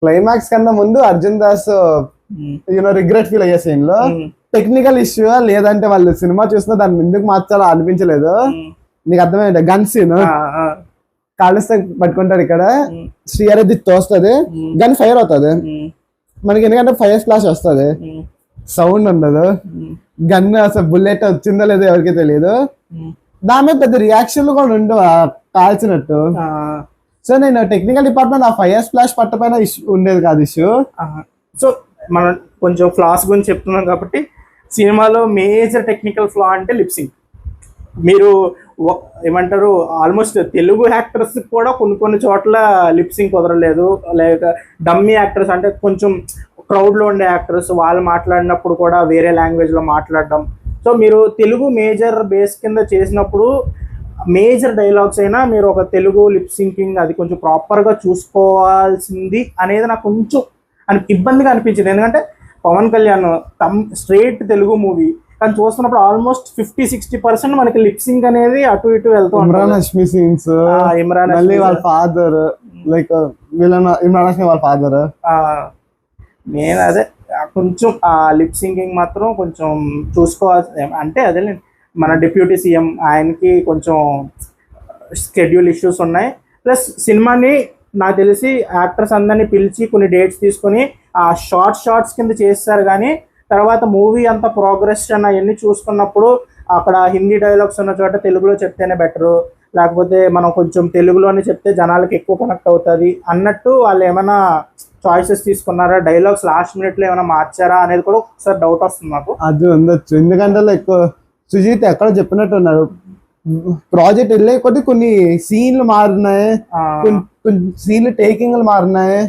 Climax కన్నా ముందు Arjun Das regret feel అయ్యే సీన్ లో టెక్నికల్ ఇష్యూ లేదంటే వాళ్ళు సినిమా చూసినా దాన్ని ఎందుకు మార్చాలో అనిపించలేదు. నీకు అర్థమైంది గన్ సీన్ కాలుస్తే పట్టుకుంటాడు ఇక్కడ శ్రీహరి తోస్తుంది గన్ ఫైర్ అవుతుంది మనకి, ఎందుకంటే ఫైర్ ఫ్లాష్ వస్తుంది సౌండ్ ఉండదు, గన్ అసలు బుల్లెట్ వచ్చిందో లేదో ఎవరికి తెలియదు, దాని మీద పెద్ద రియాక్షన్లు కూడా ఉండవు కాల్చినట్టు. సో నేను టెక్నికల్ డిపార్ట్మెంట్ ఆ ఫైర్ స్ప్లాష్ పట్టపైన ఉండేది కాదు ఇష్యూ. సో మనం కొంచెం ఫ్లాస్ గురించి చెప్తున్నాం కాబట్టి సినిమాలో మేజర్ టెక్నికల్ ఫ్లా అంటే లిప్సింగ్. మీరు ఏమంటారు ఆల్మోస్ట్ తెలుగు యాక్టర్స్ కూడా కొన్ని చోట్ల లిప్సింగ్ కుదరలేదు, లేక డమ్మీ యాక్టర్స్ అంటే కొంచెం క్రౌడ్లో ఉండే యాక్టర్స్ వాళ్ళు మాట్లాడినప్పుడు కూడా వేరే లాంగ్వేజ్లో మాట్లాడడం. సో మీరు తెలుగు మేజర్ బేస్ కింద చేసినప్పుడు మేజర్ డైలాగ్స్ అయినా మీరు ఒక తెలుగు లిప్ సింకింగ్ అది కొంచెం ప్రాపర్గా చూసుకోవాల్సింది అనేది నాకు కొంచెం ఇబ్బందిగా అనిపించింది. ఎందుకంటే పవన్ కళ్యాణ్ స్ట్రేట్ తెలుగు మూవీ కానీ చూస్తున్నప్పుడు ఆల్మోస్ట్ 50-60% మనకి లిప్సింగ్ అనేది అటు ఇటు వెళ్తూ ఇమ్రాన్ హష్మి సీన్స్, ఇమ్రాన్ వాళ్ళ ఫాదర్ లైక్ ఇమ్రాన్ హష్మి వాళ్ళ ఫాదర్, నేను అదే కొంచెం ఆ లిప్ సింకింగ్ మాత్రం కొంచెం చూసుకోవాల్సి. అంటే అదే మన డిప్యూటీ సీఎం ఆయనకి కొంచెం షెడ్యూల్ ఇష్యూస్ ఉన్నాయి, ప్లస్ సినిమాని నాకు తెలిసి యాక్టర్స్ అందరినీ పిలిచి కొన్ని డేట్స్ తీసుకొని ఆ షార్ట్స్ కింద చేస్తారు. కానీ తర్వాత మూవీ అంతా ప్రోగ్రెస్ అవన్నీ చూసుకున్నప్పుడు అక్కడ హిందీ డైలాగ్స్ ఉన్న చోట తెలుగులో చెప్తేనే బెటరు, లేకపోతే మనం కొంచెం తెలుగులోనే చెప్తే జనాలకి ఎక్కువ కనెక్ట్ అవుతుంది అన్నట్టు వాళ్ళు ఏమైనా చాయిసెస్ తీసుకున్నారా, డైలాగ్స్ లాస్ట్ మినిట్లో ఏమైనా మార్చారా అనేది కూడా ఒకసారి డౌట్ వస్తుంది నాకు. అది ఉండొచ్చు, ఎందుకంటే లైక్ సుజీత్ ఎక్కడ చెప్పినట్టు ఉన్నారు ప్రాజెక్ట్ వెళ్ళే కొద్ది కొన్ని సీన్లు మారినాయి, కొన్ని సీన్లు టేకింగ్లు మారినాయి,